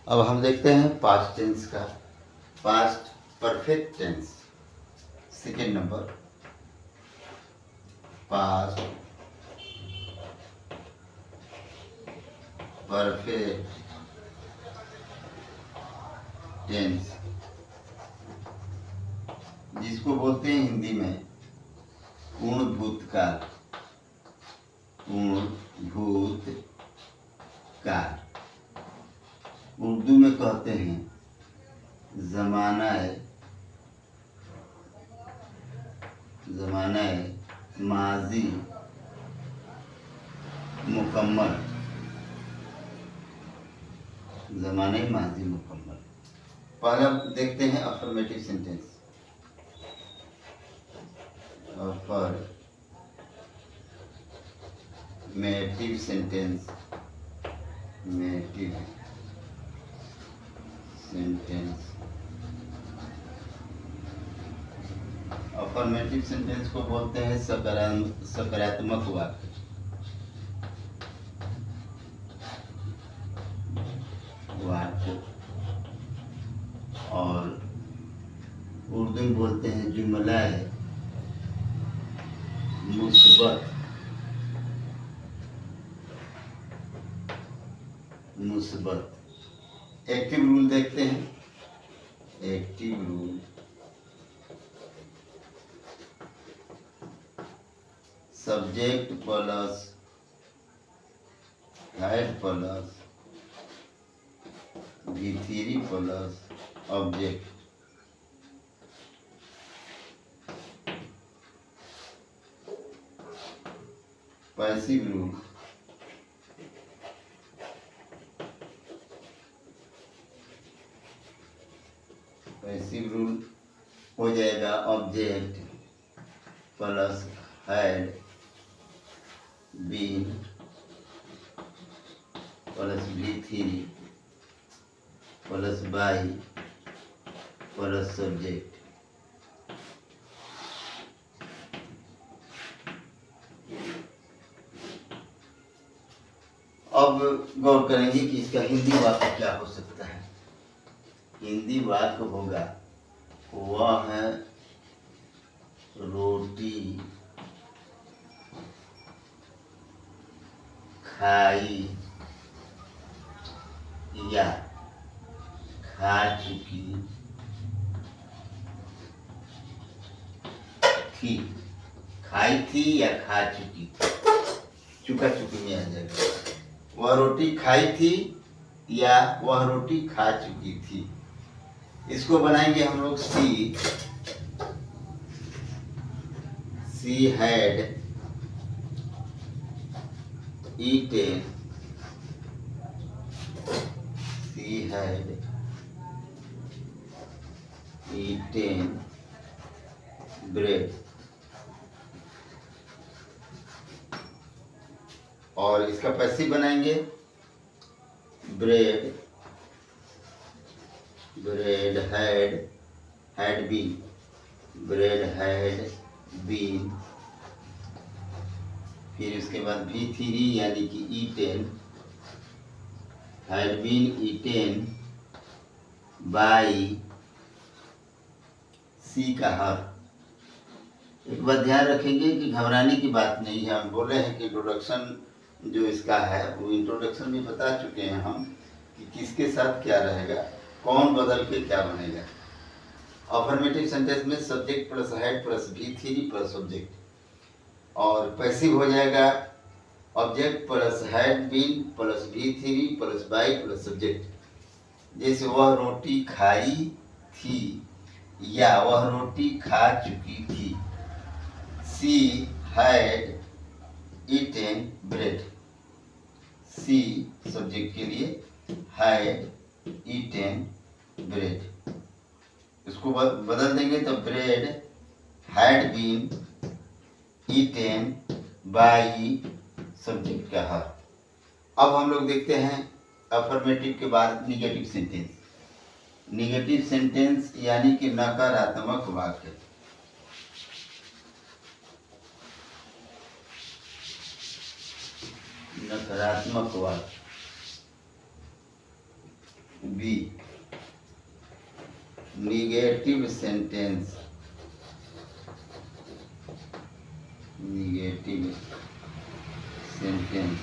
अब हम देखते हैं पास्ट टेंस का। Past perfect tense, second number, past perfect tense, जिसको बोलते हैं हिंदी में पूर्ण भूतकाल। पूर्ण भूतकाल उर्दू में कहते हैं ज़माना माजी मुकम्मल। ज़माना माजी मुकम्मल। पहला देखते हैं affirmative sentence. Affirmative sentence, affirmative sentence को बोलते हैं सकारात्मक वाक्य। और उर्दू में बोलते हैं जुमला मुस्बत। एक्टिव रूल देखते हैं। Active rule, subject plus had plus V3 plus object. Passive rule, हो जाएगा object plus had been plus V3 plus by plus subject. अब गौर करेंगे कि इसका हिंदी वाक्य क्या हो सकता है। हिंदी वाक्य होगा, वह रोटी खाई या खा चुकी थी। खाई थी या खा चुकी थी, चुका चुकी में आ जाएगा। वह रोटी खाई थी या वह रोटी खा चुकी थी। इसको बनाएंगे हम लोग सी हैड eaten, bread। और इसका पैसिव बनाएंगे bread had been, bread had been। फिर उसके बाद V3 यानी कि eaten, had been eaten by सी का हर। एक बात ध्यान रखेंगे कि घबराने की बात नहीं है। हम बोले हैं कि इंट्रोडक्शन जो इसका है वो इंट्रोडक्शन में बता चुके हैं हम कि किसके साथ क्या रहेगा, कौन बदल के क्या बनेगा। अफर्मेटिव सेंटेंस में subject plus had plus V3 plus object, और पैसिव हो जाएगा object plus had been plus V3 plus by plus subject. जैसे वह रोटी खाई थी या वह रोटी खा चुकी थी। She had eaten bread. She subject के लिए, हैड ईटेन ब्रेड। इसको बदल देंगे तो bread had been eaten by subject का हर। अब हम लोग देखते हैं अफर्मेटिव के बाद निगेटिव सेंटेंस। निगेटिव सेंटेंस यानी कि नकारात्मक वाक्य। नकारात्मक वाक्य B negative sentence, negative sentence,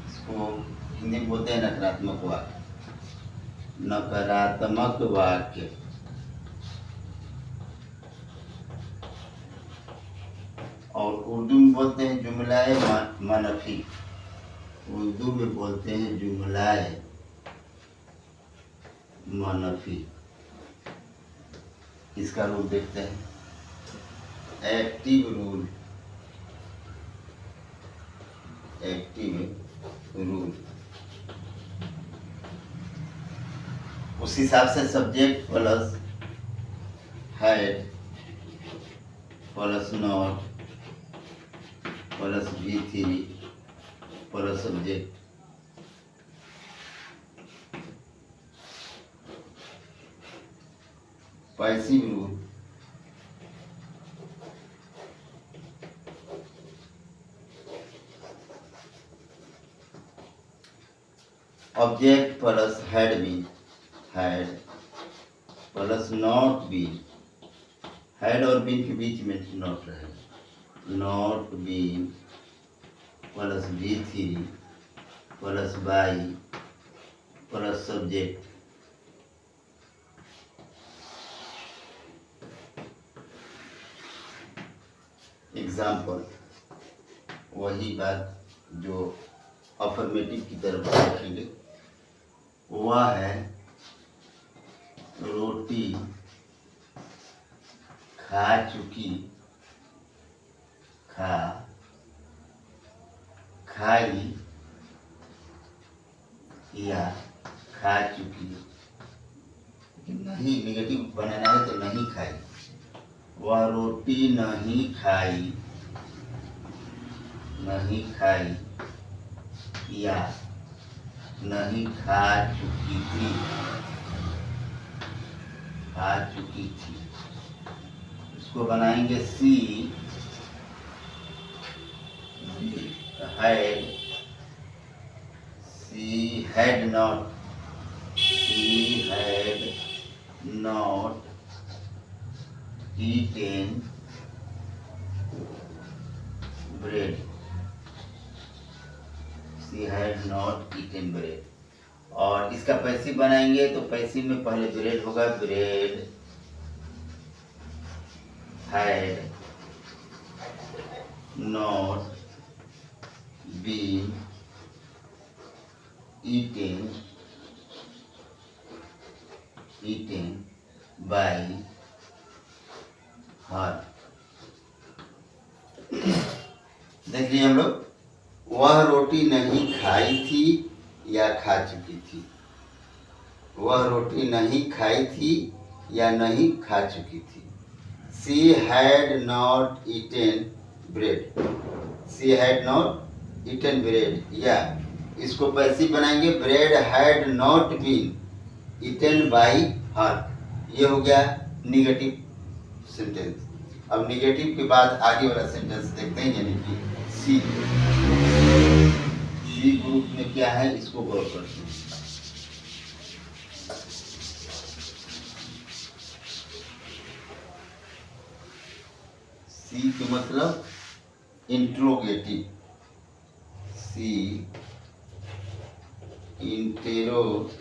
इसको हिंदी में बोलते हैं नकारात्मक वाक्य, नकारात्मक वाक्य। और उर्दू में बोलते हैं जुमलाए मनफी, उर्दू में बोलते हैं जुमलाए मनफी। इसका रूल देखते हैं, एक्टिव रूल, एक्टिव रूल। उस हिसाब से subject plus had plus not plus V3 plus subject, passive rule, object plus had been, had plus not been, had और बीन के बीच में नॉट रहेगा, not been plus V3 plus by plus subject, example. वही बात जो affirmative की तरफ देखेंगे, वह है रोटी खा चुकी, खाई या खा चुकी। नहीं, निगेटिव बनाना है तो नहीं खाई, वह रोटी नहीं खाई, नहीं खाई या नहीं खा चुकी थी, खा चुकी थी। इसको बनाएंगे she had, she had not, she had not eaten bread, she had not eaten bread। और इसका पैसिव बनाएंगे तो पैसिव में पहले ब्रेड होगा, bread had not been eaten by her। देख लीजिए हम लोग, वह रोटी नहीं खाई थी या खा चुकी थी, वह रोटी नहीं खाई थी या नहीं खा चुकी थी। She had not eaten bread, she had not eaten bread। या इसको पैसिव बनाएंगे, bread had not been eaten by her. ये हो गया निगेटिव सेंटेंस। अब निगेटिव के बाद आगे वाला सेंटेंस देखते हैं, यानी कि सी, सी ग्रुप में क्या है इसको गौर करते हैं। सी के मतलब इंट्रोगेटिव, सी इंटेरोगेटिव,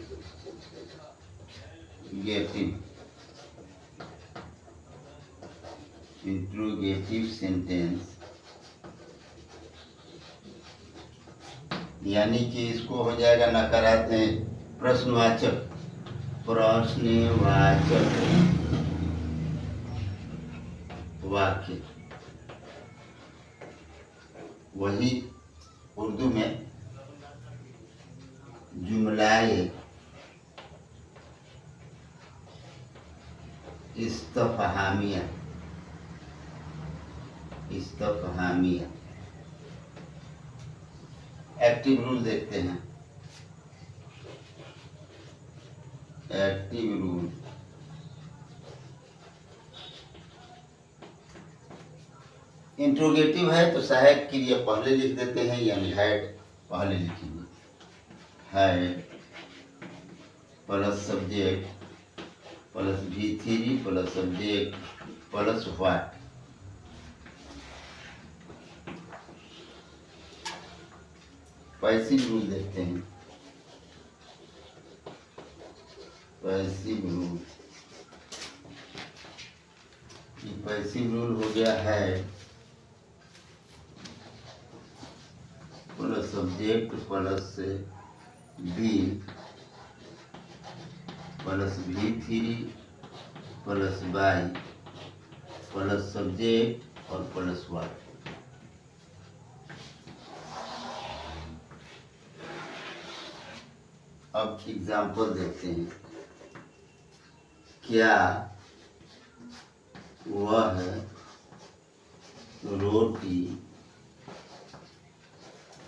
इंट्रोगेटिव सेंटेंस, यानी कि इसको हो जाएगा नकारात्मक प्रश्नवाचक, प्रश्नवाचक वाक्य। वही उर्दू में जुमलाए इस्तफहामिया, इस्तफहामिया। एक्टिव रूल देखते हैं, एक्टिव रूल। इंट्रोगेटिव है तो सहायक क्रिया पहले लिख देते हैं, यानी हैड पहले लिखेंगे, had plus subject plus V3 plus subject plus what. Passive rule देखते हैं। पैसिव रूल, पैसिव रूल हो गया है plus subject plus be plus V3 plus by plus subject और प्लस व्हाट। अब एग्जाम्पल देखते हैं। क्या वह रोटी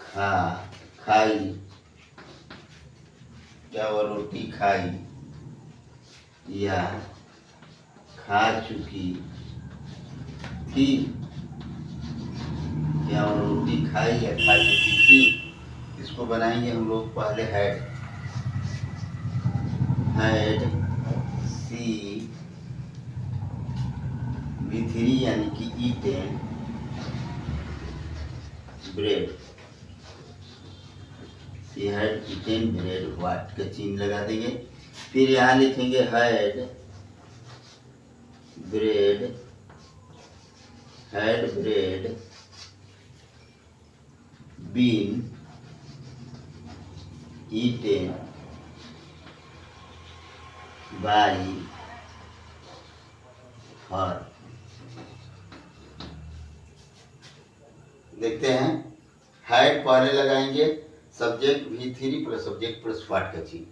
खाई? क्या वह रोटी खाई या खा चुकी थी? क्या वह रोटी खाई या खा चुकी थी? इसको बनाएंगे हम लोग पहले हैड सी V3 यानी कि eaten bread. She had eaten bread what का चिन्ह लगा देंगे। फिर यहाँ लिखेंगे had bread been eaten by her. देखते हैं, हैड पहले लगाएंगे subject V3 plus subject plus what का चिन्ह,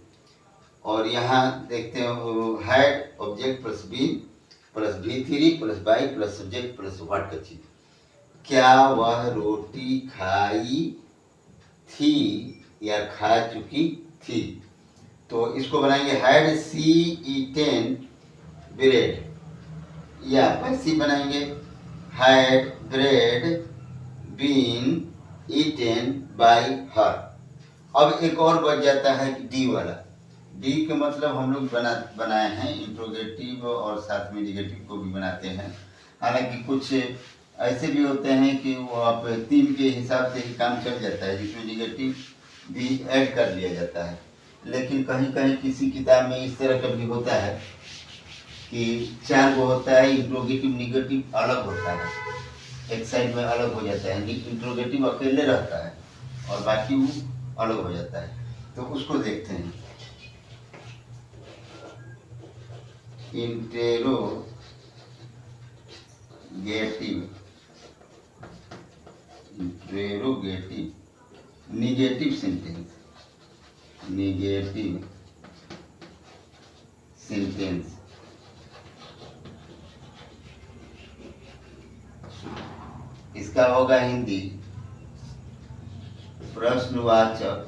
और यहाँ देखते हैं had object plus been plus V3 plus by plus subject plus what का चिन्ह। क्या वह रोटी खाई थी या खा चुकी थी? तो इसको बनाएंगे हैड सी ईटेन ब्रेड, या पैसी बनाएंगे had bread been eaten by her. अब एक और बच जाता है डी वाला। डी के मतलब हम लोग बनाए हैं इंट्रोगेटिव और साथ में निगेटिव को भी बनाते हैं। हालांकि कुछ ऐसे भी होते हैं कि वो आप 3 के हिसाब से ही काम चल जाता है, जिसमें निगेटिव भी ऐड कर लिया जाता है। लेकिन कहीं कहीं किसी किताब में इस तरह का भी होता है कि 4 को होता है, इंट्रोगेटिव निगेटिव अलग होता है, एक साइड में अलग हो जाता है, इंट्रोगेटिव अकेले रहता है और बाकी वो अलग हो जाता है। तो उसको देखते हैं। इंट्रोगेटिव निगेटिव सेंटेंस इसका होगा हिंदी प्रश्नवाचक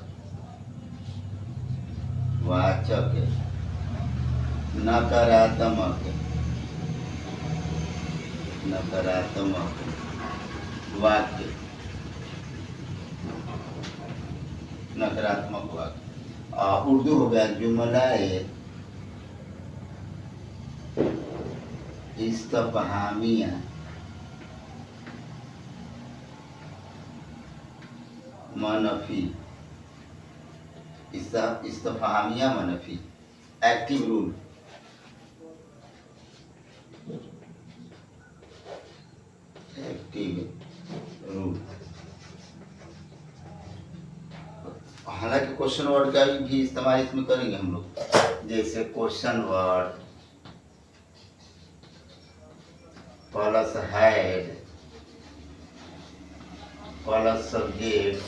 नकारात्मक वाक्य, नकारात्मक वाक्य। उर्दू हो गया जुमलाए इस्तफहामिया मनफी, इस्तफहामिया मनफी। एक्टिव रूल, हालांकि क्वेश्चन वर्ड का भी इस्तेमाल इसमें करेंगे हम लोग। जैसे question word plus had plus subject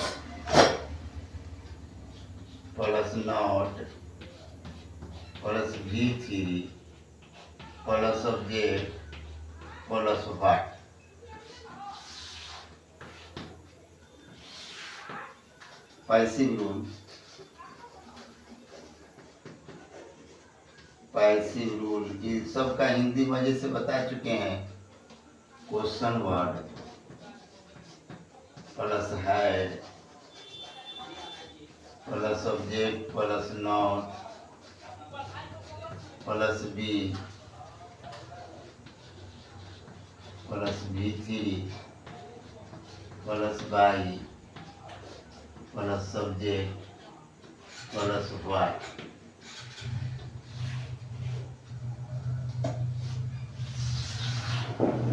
plus not plus V3 plus subject plus what. Passive rule ये सब का हिंदी मजे से बता चुके हैं। Question word plus had plus object plus not plus be plus V3 plus by plus subject plus what.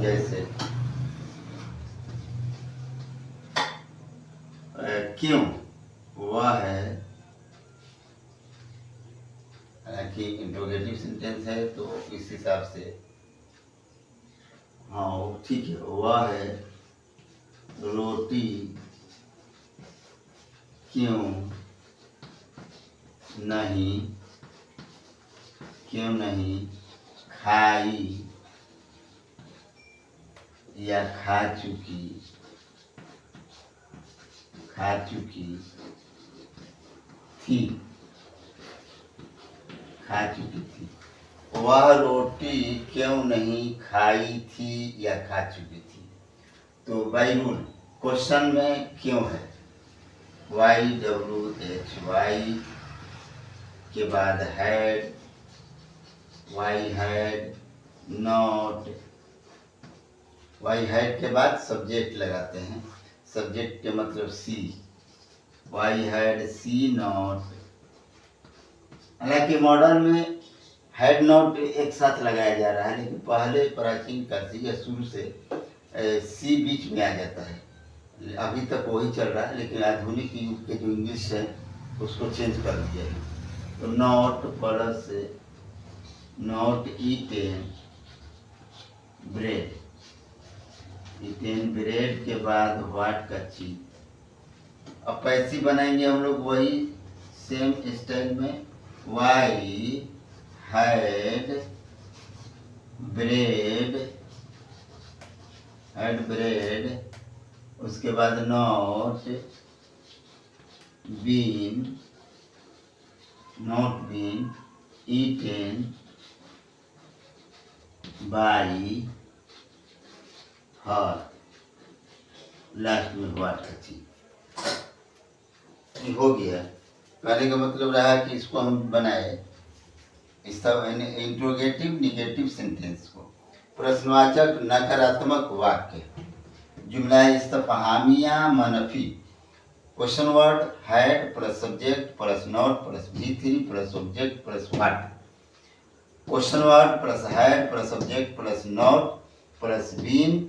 जैसे क्यों वह है, हालांकि इंट्रोगेटिव सेंटेंस है तो इस हिसाब से हाँ ठीक है। वह है रोटी क्यों नहीं खाई या खा चुकी थी। वह रोटी क्यों नहीं खाई थी या खा चुकी थी। तो बाई रूल क्वेश्चन में क्यों है, YWHY के बाद had, why had not, why had के बाद सब्जेक्ट लगाते हैं, सब्जेक्ट के मतलब she, why had she not. हालांकि मॉडर्न में हैड नॉट एक साथ लगाया जा रहा है, लेकिन पहले प्राचीन काल से या शुरू से सी बीच में आ जाता है, अभी तक वही चल रहा है। लेकिन आधुनिक युग के जो इंग्लिश है उसको चेंज कर दिया है। तो not plus not eaten bread, eaten bread के बाद व्हाट का चीज। अब पैसिव बनाएंगे हम लोग वही सेम स्टाइल में, वाई हैड ब्रेड, उसके बाद not been eaten by her, last में व्हाट का चीज। हो गया। कहने का मतलब रहा कि इसको हम बनाए इस इंट्रोगेटिव निगेटिव सेंटेंस को, प्रश्नवाचक नकारात्मक वाक्य, जुमला इस्तफहामिया मनफी, question word had plus subject plus not plus V3 plus object plus what, question word plus had plus subject plus not plus been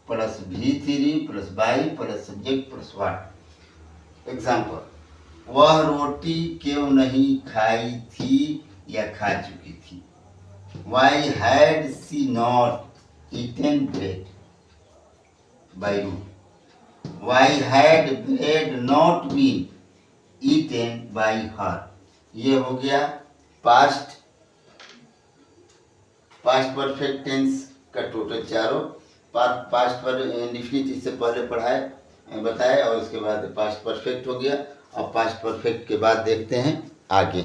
plus V3 plus by plus subject plus what. Example, वह रोटी क्यों नहीं खाई थी या खा चुकी थी। Why had she not eaten bread by rule, why had bread not been eaten by her. ये हो गया पास्ट परफेक्ट टेंस का टोटल चारों। पास्ट पर इंडेफिनिट इससे पहले बताए और उसके बाद पास्ट परफेक्ट हो गया। अब पास्ट परफेक्ट के बाद देखते हैं आगे।